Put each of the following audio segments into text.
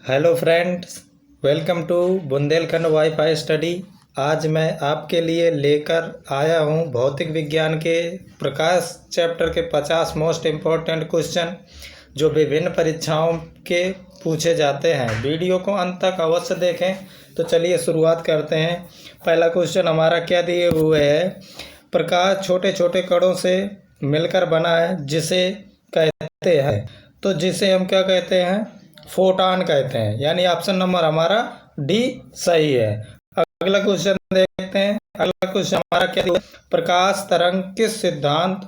Hello friends, welcome to Bundelkhand WiFi study. आज मैं आपके लिए लेकर आया हूं भौतिक विज्ञान के प्रकाश चैप्टर के 50 मोस्ट इम्पोर्टेंट क्वेश्चन जो विभिन्न परीक्षाओं के पूछे जाते हैं। वीडियो को अंत तक अवश्य देखें। तो चलिए शुरुआत करते हैं। पहला क्वेश्चन हमारा क्या दिए हुए है। प्रकाश छोटे छोटे कणों से मिलकर बना है जिसे कहते हैं, तो जिसे हम क्या कहते हैं, फोटॉन कहते हैं। यानी ऑप्शन नंबर हमारा डी सही है। अगला क्वेश्चन देखते हैं। अगला क्वेश्चन हमारा क्या है, प्रकाश तरंग किस सिद्धांत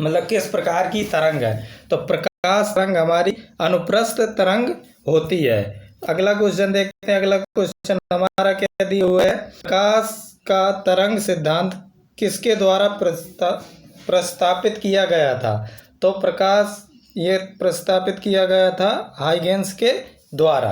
मतलब किस प्रकार की तरंग है। तो प्रकाश तरंग हमारी अनुप्रस्थ तरंग होती है। अगला क्वेश्चन देखते हैं। अगला क्वेश्चन हमारा क्या दिया हुआ है, प्रकाश का तरंग सिद्धांत किसके द्वारा प्रस्तावित किया गया था। तो प्रकाश ये प्रस्तावित किया गया था हाइगेंस के द्वारा।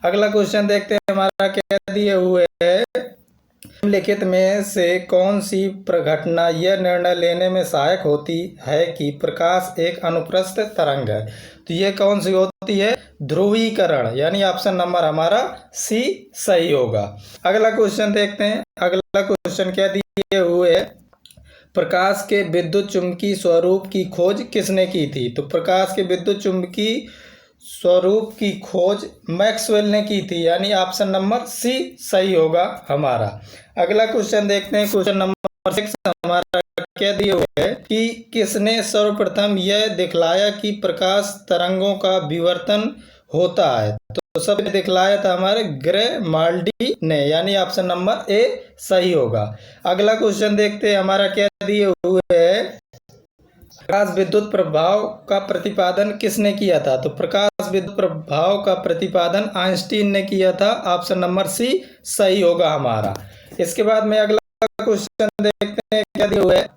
अगला क्वेश्चन देखते हैं। हमारा क्या दिए हुए है, निम्नलिखित में से कौन सी घटना यह निर्णय लेने में सहायक होती है कि प्रकाश एक अनुप्रस्थ तरंग है। तो ये कौन सी होती है, ध्रुवीकरण। यानी ऑप्शन नंबर हमारा सी सही होगा। अगला क्वेश्चन देखते हैं। अगला क्वेश्चन क्या दिए हुए है, प्रकाश के विद्युत चुंबकीय स्वरूप की खोज किसने की थी। तो प्रकाश के विद्युत चुंबकीय स्वरूप की खोज मैक्सवेल ने की थी। यानी ऑप्शन नंबर सी सही होगा हमारा। अगला क्वेश्चन देखते हैं। क्वेश्चन नंबर 6 हमारा क्या दिया हुआ है कि किसने सर्वप्रथम यह दिखलाया कि प्रकाश तरंगों का विवर्तन होता है। तो सब दिखलाया था हमारे ग्रेमाल्डी ने। यानी ऑप्शन नंबर ए सही होगा। अगला क्वेश्चन देखते हैं। हमारा क्या दिए हुए है, प्रकाश विद्युत प्रभाव का प्रतिपादन किसने किया था। तो प्रकाश विद्युत प्रभाव का प्रतिपादन आइंस्टीन ने किया था। ऑप्शन नंबर सी सही होगा हमारा। इसके बाद में अगला क्वेश्चन देखते हैं। क्या दिया हुआ है,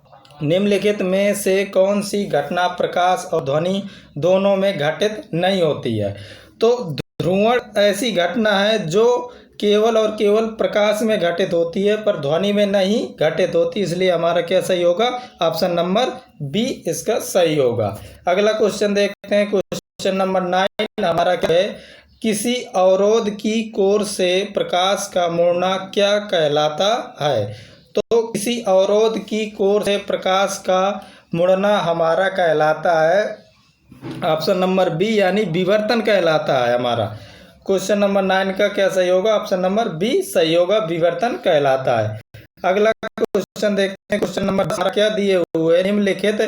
निम्नलिखित में से कौन सी घटना प्रकाश और ध्वनि दोनों में घटित नहीं होती है। तो ध्रुवण ऐसी घटना है जो केवल और केवल प्रकाश में घटित होती है पर ध्वनि में नहीं घटित होती। इसलिए हमारा क्या सही होगा, ऑप्शन नंबर बी इसका सही होगा। अगला क्वेश्चन देखते हैं। क्वेश्चन नंबर 9 हमारा क्या है, किसी अवरोध की कोर से प्रकाश का मुड़ना क्या कहलाता है। तो किसी अवरोध की कोर से प्रकाश का मुड़ना हमारा कहलाता है ऑप्शन नंबर बी, यानी विवर्तन कहलाता है हमारा। क्वेश्चन नंबर 9 का क्या सही होगा, ऑप्शन नंबर बी सही होगा, विवर्तन कहलाता है। अगला क्वेश्चन देखते हैं। क्वेश्चन नंबर 12 क्या दिए हुए, निम्नलिखित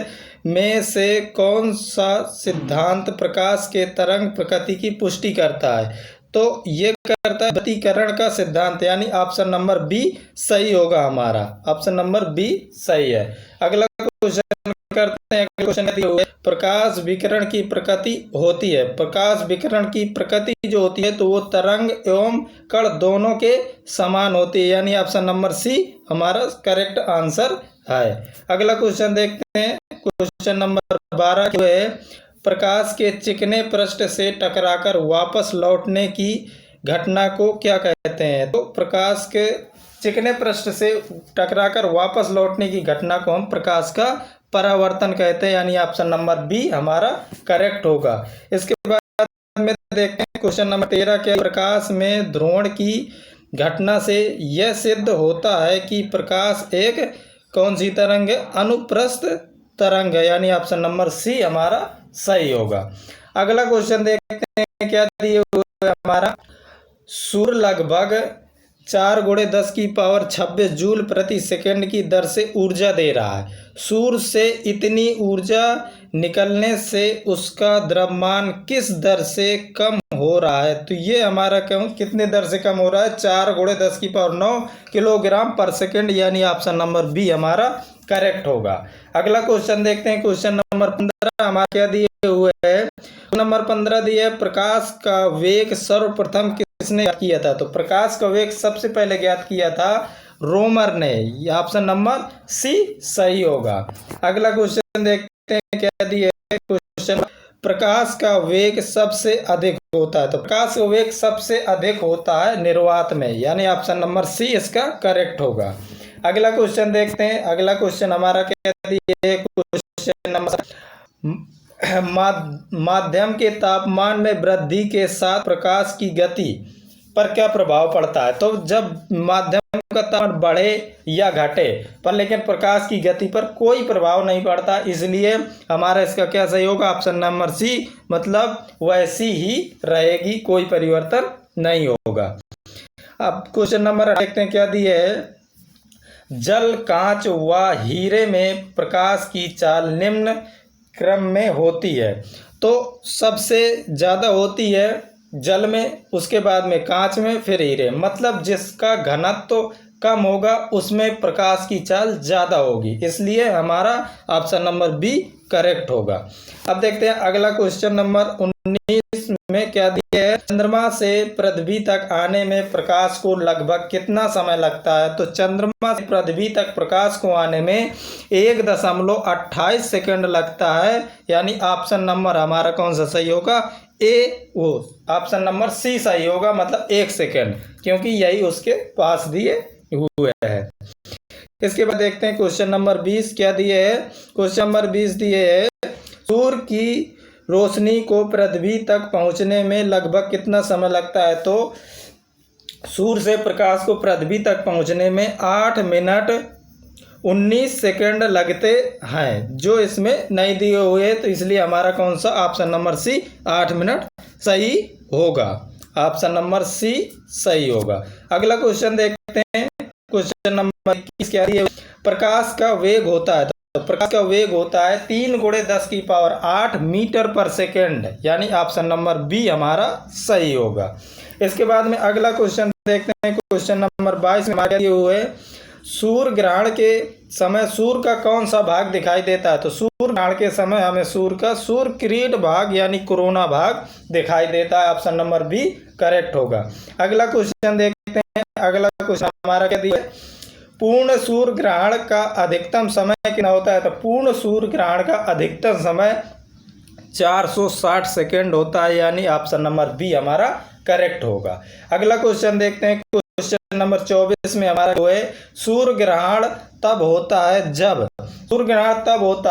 में से कौन सा सिद्धांत प्रकाश के तरंग प्रकृति की पुष्टि करता है। तो ये करता है व्यतिकरण का सिद्धांत। यानी ऑप्शन नंबर बी सही होगा हमारा। ऑप्शन नंबर बी सही है। अगला क्वेश्चन करते हैं। क्वेश्चन दिए हुए, प्रकाश विकिरण की प्रकृति होती है। प्रकाश विकिरण की प्रकृति जो होती है तो वो तरंग एवं कण दोनों के समान होती है। यानी ऑप्शन नंबर सी हमारा करेक्ट आंसर है। अगला क्वेश्चन देखते हैं। क्वेश्चन नंबर 12 जो है, प्रकाश के चिकने पृष्ठ से टकराकर वापस लौटने की घटना को क्या कहते हैं। तो प्रकाश के चिकने पृष्ठ से टकराकर वापस लौटने की घटना को हम प्रकाश का परावर्तन कहते हैं। यानी ऑप्शन नंबर बी हमारा करेक्ट होगा। इसके बाद में देखते हैं। क्वेश्चन नंबर 13 के, प्रकाश में ध्रुवण की घटना से यह सिद्ध होता है कि प्रकाश एक कौन सी तरंग है, अनुप्रस्थ तरंग है। यानी ऑप्शन नंबर सी हमारा सही होगा। अगला क्वेश्चन देखते हैं। क्या दिए हुए हमारा, सूर्य लगभग 4 × 10⁻26 जूल प्रति सेकंड की दर से ऊर्जा दे रहा है। सूर्य से इतनी ऊर्जा निकलने से उसका द्रव्यमान किस दर से कम हो रहा है। तो ये हमारा कितने दर से कम हो रहा है, 4 × 10⁹ किलोग्राम पर सेकंड। यानी ऑप्शन नंबर बी हमारा करेक्ट होगा। अगला क्वेश्चन देखते हैं। क्वेश्चन नंबर 15 हमारा क्या दिए हुए है, नंबर 15 दिए, प्रकाश का वेग सर्वप्रथम किसने ज्ञात किया था। तो प्रकाश का वेग सबसे पहले ज्ञात किया था रोमर ने। ऑप्शन नंबर सी सही होगा। अगला क्वेश्चन देखते हैं। क्या दिए क्वेश्चन, प्रकाश का वेग सबसे अधिक होता है। तो प्रकाश का वेग सबसे अधिक होता है निर्वात में। यानी ऑप्शन नंबर सी इसका करेक्ट होगा। अगला क्वेश्चन देखते हैं। अगला क्वेश्चन हमारा क्या दिए, क्वेश्चन नंबर माध्यम के तापमान में वृद्धि के साथ प्रकाश की गति पर क्या प्रभाव पड़ता है? तो जब माध्यम का तापमान बढ़े या घटे पर लेकिन प्रकाश की गति पर कोई प्रभाव नहीं पड़ता, इसलिए हमारा इसका क्या सही होगा? ऑप्शन नंबर सी, मतलब वैसी ही रहेगी, कोई परिवर्तन नहीं होगा। अब क्वेश्चन नंबर देखते हैं क्या दिए है। जल, कांच व हीरे में प्रकाश की चाल निम्न क्रम में होती है। तो सबसे ज़्यादा होती है जल में, उसके बाद में कांच में, फिर हीरे। मतलब जिसका घनत्व तो कम होगा उसमें प्रकाश की चाल ज़्यादा होगी, इसलिए हमारा ऑप्शन नंबर बी करेक्ट होगा। अब देखते हैं अगला क्वेश्चन नंबर 19 में क्या दिया है। चंद्रमा से पृथ्वी तक आने में प्रकाश को लगभग कितना समय लगता है? तो चंद्रमा से पृथ्वी तक प्रकाश को आने में 1.28 सेकंड लगता है, यानी ऑप्शन नंबर हमारा कौन सा सही होगा? ए, वो ऑप्शन नंबर सी सही होगा, मतलब 1 सेकंड, क्योंकि यही उसके पास दिए हुए है। इसके बाद देखते हैं क्वेश्चन नंबर 20 क्या दिए है। क्वेश्चन नंबर 20 दिए है, सूर्य की रोशनी को पृथ्वी तक पहुंचने में लगभग कितना समय लगता है? तो सूर्य से प्रकाश को पृथ्वी तक पहुंचने में 8 मिनट 19 सेकंड लगते हैं, जो इसमें नहीं दिए हुए, तो इसलिए हमारा कौन सा ऑप्शन नंबर सी 8 मिनट सही होगा। ऑप्शन नंबर सी सही होगा। अगला क्वेश्चन देखते हैं। क्वेश्चन नंबर 21 क्या है। प्रकाश का वेग होता है, तो प्रकाश का वेग होता है 3 × 10⁸ मीटर पर सेकेंड, यानी ऑप्शन नंबर बी हमारा सही होगा। इसके बाद में अगला क्वेश्चन देखते हैं। क्वेश्चन नंबर 22 में हमारे दिए हुए सूर्य ग्रहण के समय सूर्य का कौन सा भाग दिखाई देता है? तो सूर्य ग्रहण के समय हमें सूर्य का सूर्य किरीट भाग यानी कोरोना भाग दिखाई देता है, ऑप्शन नंबर बी करेक्ट होगा। अगला क्वेश्चन देखते हैं। अगला क्वेश्चन हमारा क्या दिया है। पूर्ण सूर्य ग्रहण का अधिकतम समय कितना होता है? तो पूर्ण सूर्य ग्रहण का अधिकतम समय 460 सेकेंड होता है, यानी ऑप्शन नंबर बी हमारा करेक्ट होगा। अगला क्वेश्चन देखते हैं। क्वेश्चन नंबर 24 में हमारा जो है सूर्य ग्रहण तब होता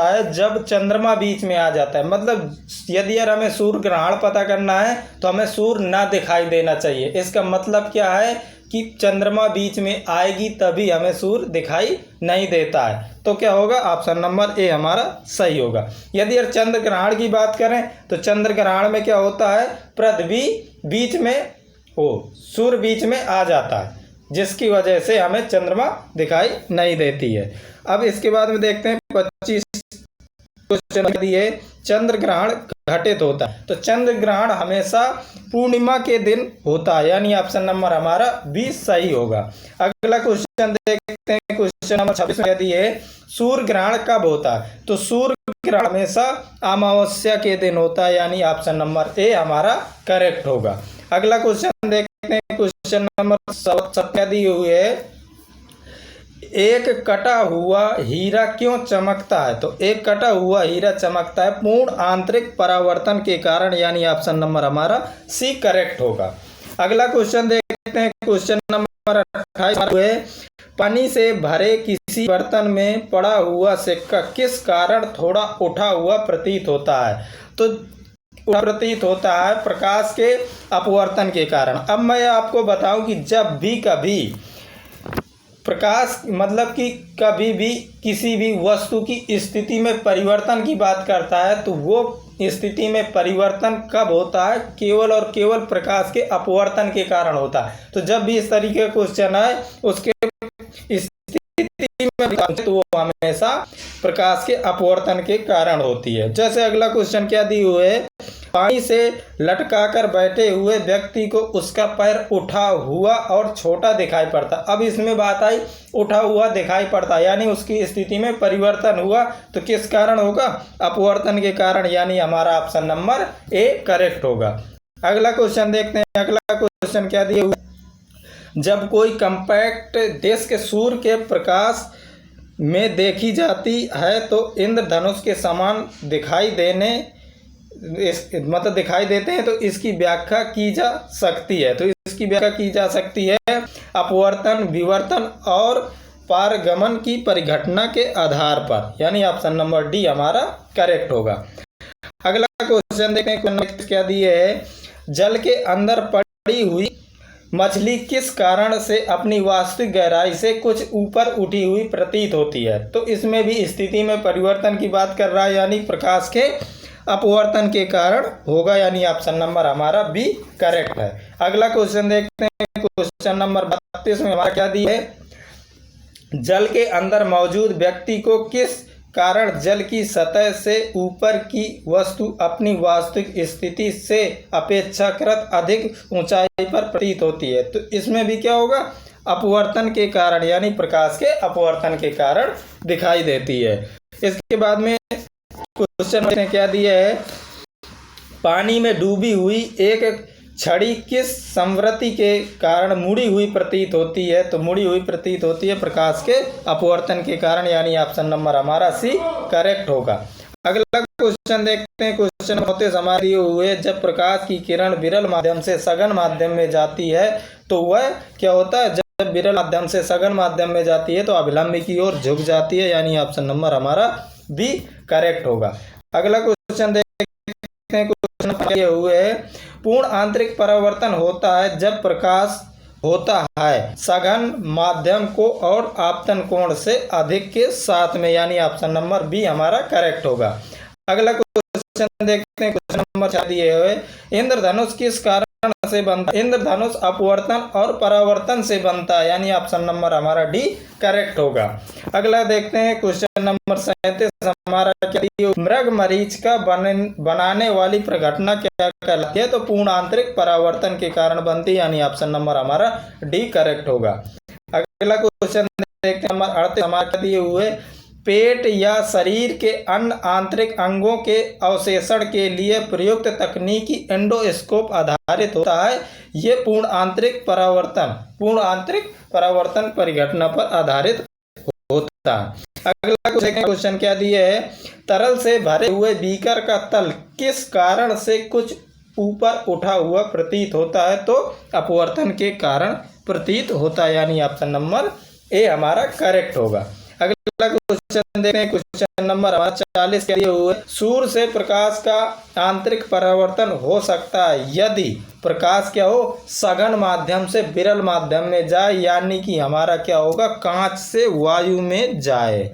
है जब चंद्रमा बीच में आ जाता है। मतलब यदि यार हमें सूर्य ग्रहण पता करना है तो हमें सूर्य ना दिखाई देना चाहिए। इसका मतलब क्या है कि चंद्रमा बीच में आएगी तभी हमें सूर्य दिखाई नहीं देता है, तो क्या होगा? ऑप्शन नंबर ए हमारा सही होगा। यदि यार चंद्र ग्रहण की बात करें तो चंद्र ग्रहण में क्या होता है, पृथ्वी बीच में सूर्य बीच में आ जाता है, जिसकी वजह से हमें चंद्रमा दिखाई नहीं देती है। अब इसके बाद में देखते हैं 25 क्वेश्चन दिए, चंद्र ग्रहण घटित होता है। तो चंद्र ग्रहण हमेशा पूर्णिमा के दिन होता है, यानी ऑप्शन नंबर हमारा बी सही होगा। अगला क्वेश्चन देखते हैं। क्वेश्चन नंबर 26 में दिए सूर्य ग्रहण कब होता है? तो सूर्य ग्रहण हमेशा अमावस्या के दिन होता है, यानी ऑप्शन नंबर ए हमारा करेक्ट होगा। अगला क्वेश्चन देखते हैं। क्वेश्चन नंबर 7 दिए हुए है, एक कटा हुआ हीरा क्यों चमकता है? तो एक कटा हुआ हीरा चमकता है पूर्ण आंतरिक परावर्तन के कारण, यानी ऑप्शन नंबर हमारा सी करेक्ट होगा। अगला क्वेश्चन देखते हैं। क्वेश्चन नंबर 28 पानी से भरे किसी बर्तन में पड़ा हुआ सिक्का किस कारण थोड़ा उठा हुआ प्रतीत होता है? तो प्रतीत होता है प्रकाश के अपवर्तन के कारण। अब मैं आपको बताऊं कि जब भी कभी प्रकाश मतलब कि कभी भी किसी भी वस्तु की स्थिति में परिवर्तन की बात करता है, तो वो स्थिति में परिवर्तन कब होता है? केवल और केवल प्रकाश के अपवर्तन के कारण होता है। तो जब भी इस तरीके का क्वेश्चन आए उसके स्थिति में तो वो हमेशा प्रकाश के अपवर्तन के कारण होती है। जैसे अगला क्वेश्चन क्या दी हुए है, पानी से लटकाकर बैठे हुए व्यक्ति को उसका पैर उठा हुआ और छोटा दिखाई पड़ता। अब इसमें बात आई उठा हुआ दिखाई पड़ता, यानी उसकी स्थिति में परिवर्तन हुआ, तो किस कारण होगा? अपवर्तन के कारण, यानी हमारा ऑप्शन नंबर ए करेक्ट होगा। अगला क्वेश्चन देखते हैं। अगला क्वेश्चन क्या दिए हुए, जब कोई कॉम्पैक्ट डिस्क सूर्य के प्रकाश में देखी जाती है तो इंद्रधनुष के समान दिखाई देते हैं, तो इसकी व्याख्या की जा सकती है। तो इसकी व्याख्या की जा सकती है अपवर्तन, विवर्तन और पारगमन की परिघटना के आधार पर, यानी ऑप्शन नंबर डी हमारा करेक्ट होगा। क्वेश्चन देखते हैं, क्या दिए है, जल के अंदर पड़ी हुई मछली किस कारण से अपनी वास्तविक गहराई से कुछ ऊपर उठी हुई प्रतीत होती है। तो इसमें भी स्थिति में परिवर्तन की बात कर रहा है, यानी प्रकाश के अपवर्तन के कारण होगा, यानी ऑप्शन नंबर हमारा बी करेक्ट है। अगला क्वेश्चन देखते हैं, क्वेश्चन नंबर 32 में हमारा क्या दिया है, जल के अंदर मौजूद व्यक्ति को किस कारण जल की सतह से ऊपर की वस्तु अपनी वास्तविक स्थिति से अपेक्षाकृत अधिक ऊंचाई पर प्रतीत होती है। तो इसमें भी क्या होगा, अपवर्तन के कारण, यानी प्रकाश के अपवर्तन के कारण दिखाई देती है। इसके बाद में क्वेश्चन में क्या दिया है, पानी में डूबी हुई एक छड़ी किस संवृत्ति के कारण मुड़ी हुई प्रतीत होती है। तो मुड़ी हुई प्रतीत होती है प्रकाश के अपवर्तन के कारण, यानी ऑप्शन नंबर हमारा सी करेक्ट होगा। अगला क्वेश्चन देखते हैं, क्वेश्चन होते हमारे दिए हुए, जब प्रकाश की किरण विरल माध्यम से सघन माध्यम में जाती है तो वह क्या होता है, जब विरल माध्यम से सघन माध्यम में जाती है तो अभिलंब की ओर झुक जाती है, यानी ऑप्शन नंबर हमारा बी करेक्ट होगा। अगला क्वेश्चन देखते हैं, क्वेश्चन दिए हुए है, पूर्ण आंतरिक परावर्तन होता है जब प्रकाश होता है सघन माध्यम को और आपतन कोण से अधिक के साथ में, यानी ऑप्शन नंबर बी हमारा करेक्ट होगा। अगला क्वेश्चन देखते हैं, क्वेश्चन नंबर 4 दिए हुए, इंद्रधनुष किस कारण से बनता है। इंद्रधनुष अपवर्तन और परावर्तन से बनता है, यानी ऑप्शन नंबर हमारा डी करेक्ट होगा। अगला देखते हैं, क्वेश्चन नंबर 37 हमारा क्या दिया, मृग मरीच का बनाने वाली प्रघटना क्या कहलाती है। तो पूर्ण आंतरिक परावर्तन के कारण बनती है, यानी ऑप्शन नंबर हमारा डी करेक्ट होगा। अगला क्वेश्चन देखते हैं, नंबर 38 हमारा क्या दिए हुए, पेट या शरीर के अन्य आंतरिक अंगों के अवशेषण के लिए प्रयुक्त तकनीकी एंडोस्कोप आधारित होता है। ये पूर्ण आंतरिक परावर्तन परिघटना पर आधारित होता है। अगला क्वेश्चन क्या दिया है, तरल से भरे हुए बीकर का तल किस कारण से कुछ ऊपर उठा हुआ प्रतीत होता है। तो अपवर्तन के कारण प्रतीत होता है, यानी ऑप्शन नंबर ए हमारा करेक्ट होगा। अगला क्वेश्चन देखते हैं, क्वेश्चन नंबर 40 के दिए हुए, सूर्य से प्रकाश का आंतरिक परावर्तन हो सकता है यदि प्रकाश क्या हो, सघन माध्यम से विरल माध्यम में जाए, यानी कि हमारा क्या होगा, कांच से वायु में जाए,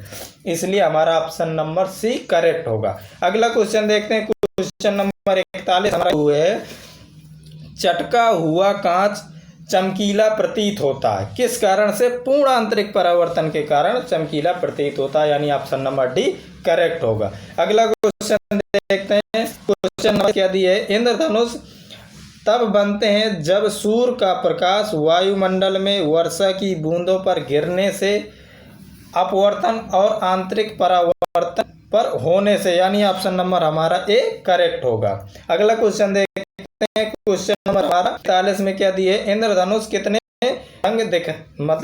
इसलिए हमारा ऑप्शन नंबर सी करेक्ट होगा। अगला क्वेश्चन देखते हैं, क्वेश्चन नंबर 41 हमारा हुआ है, चटका हुआ कांच चमकीला प्रतीत होता है किस कारण से। पूर्ण आंतरिक परावर्तन के कारण चमकीला प्रतीत होता है, यानी ऑप्शन नंबर डी करेक्ट होगा। अगला क्वेश्चन देखते हैं, क्वेश्चन नंबर क्या दिया है, इंद्रधनुष तब बनते हैं जब सूर्य का प्रकाश वायुमंडल में वर्षा की बूंदों पर गिरने से अपवर्तन और आंतरिक परावर्तन पर होने से, यानी ऑप्शन नंबर हमारा ए करेक्ट होगा। अगला क्वेश्चन देखते हैं, क्वेश्चन नंबर 41 में क्या दिए, इंद्रधनुष कितने रंग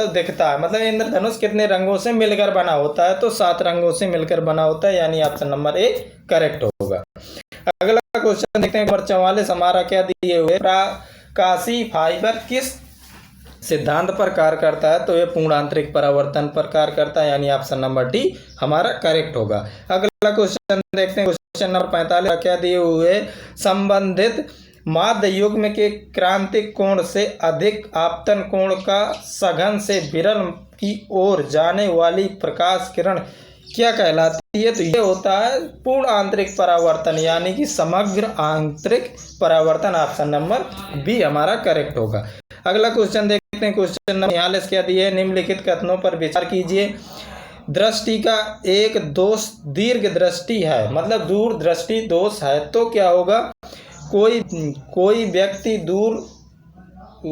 दिखता है, मतलब इंद्रधनुष कितने रंगों से मिलकर बना होता है। तो 7 रंगों से मिलकर बना होता है, यानी ऑप्शन नंबर ए करेक्ट होगा। अगला क्वेश्चन देखते हैं, नंबर 44 हमारा क्या दिए हुए, प्रकाशी फाइबर किस सिद्धांत पर कार्य करता है। तो ये पूर्ण आंतरिक परावर्तन पर कार्य करता है, यानी ऑप्शन नंबर डी हमारा करेक्ट होगा। अगला क्वेश्चन देखते हैं, क्वेश्चन नंबर 45 क्या दिए हुए, संबंधित मध्य युग्म में के क्रांतिक कोण से अधिक आपतन कोण का सघन से विरल की ओर जाने वाली प्रकाश किरण क्या कहलाती है। तो ये होता है पूर्ण आंतरिक परावर्तन, यानी कि समग्र आंतरिक परावर्तन, ऑप्शन नंबर बी हमारा करेक्ट होगा। अगला क्वेश्चन देखते हैं, क्वेश्चन नंबर 46 क्या दिए, निम्नलिखित कथनों पर विचार कीजिए। दृष्टि का एक दोष दीर्घ दृष्टि है, मतलब दूर दृष्टि दोष है। तो क्या होगा, कोई व्यक्ति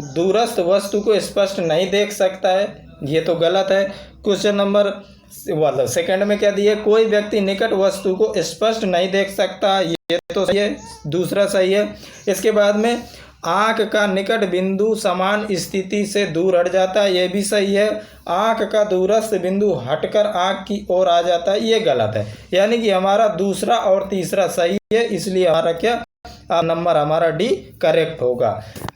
दूरस्थ वस्तु को स्पष्ट नहीं देख सकता है, ये तो गलत है। क्वेश्चन नंबर सेकंड में क्या दिया, कोई व्यक्ति निकट वस्तु को स्पष्ट नहीं देख सकता, ये तो सही है, दूसरा सही है। इसके बाद में आँख का निकट बिंदु समान स्थिति से दूर हट जाता है, ये भी सही है। आँख का दूरस्थ बिंदु हटकर आँख की ओर आ जाता है, ये गलत है। यानी कि हमारा दूसरा और तीसरा सही है, इसलिए हमारा क्या नंबर हमारा डी करेक्ट होगा।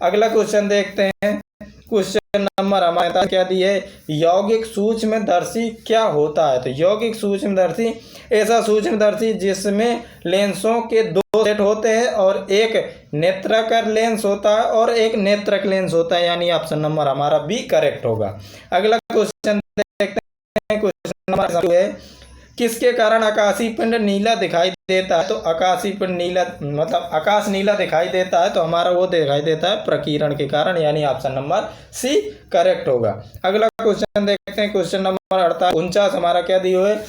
अगला क्वेश्चन देखते हैं, क्वेश्चन नंबर हमारे क्या दी है, यौगिक सूक्ष्मदर्शी क्या होता है। तो यौगिक सूक्ष्मदर्शी ऐसा सूक्ष्मदर्शी जिसमें लेंसों के दो सेट होते हैं और एक नेत्रकर लेंस होता है और एक नेत्रक लेंस होता है, यानी ऑप्शन नंबर हमारा बी करेक्ट होगा। अगला क्वेश्चन देखते हैं। क्वेश्चन नंबर है, किसके कारण आकाशीय पिंड नीला दिखाई देता है। तो आकाशीय पिंड नीला मतलब आकाश नीला दिखाई देता है, तो हमारा वो दिखाई देता है प्रकीर्णन के कारण, यानी ऑप्शन नंबर सी करेक्ट होगा। अगला क्वेश्चन देखते हैं। क्वेश्चन नंबर 49 हमारा क्या दिया है,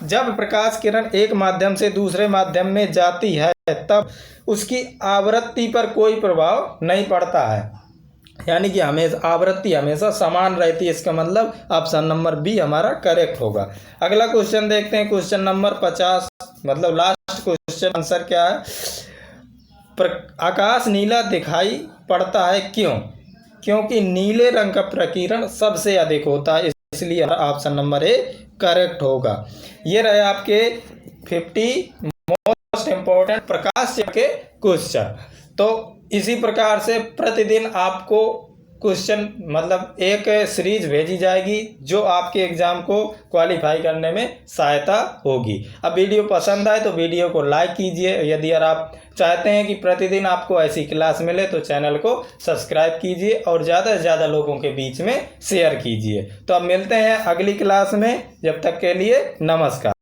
जब प्रकाश किरण एक माध्यम से दूसरे माध्यम में जाती है तब उसकी आवृत्ति पर कोई प्रभाव नहीं पड़ता है, यानी कि हमेशा आवृत्ति हमेशा समान रहती है। इसका मतलब ऑप्शन नंबर बी हमारा करेक्ट होगा। अगला क्वेश्चन देखते हैं। क्वेश्चन नंबर 50 मतलब लास्ट क्वेश्चन आंसर क्या है, आकाश नीला दिखाई पड़ता है क्यों। क्योंकि नीले रंग का प्रकीर्णन सबसे अधिक होता है, इसलिए ऑप्शन नंबर ए करेक्ट होगा। ये रहे आपके 50 मोस्ट इम्पोर्टेंट प्रकाश के क्वेश्चन। तो इसी प्रकार से प्रतिदिन आपको क्वेश्चन मतलब एक सीरीज भेजी जाएगी जो आपके एग्जाम को क्वालिफाई करने में सहायता होगी। अब वीडियो पसंद आए तो वीडियो को लाइक कीजिए। यदि आप चाहते हैं कि प्रतिदिन आपको ऐसी क्लास मिले तो चैनल को सब्सक्राइब कीजिए और ज़्यादा से ज़्यादा लोगों के बीच में शेयर कीजिए। तो अब मिलते हैं अगली क्लास में, जब तक के लिए नमस्कार।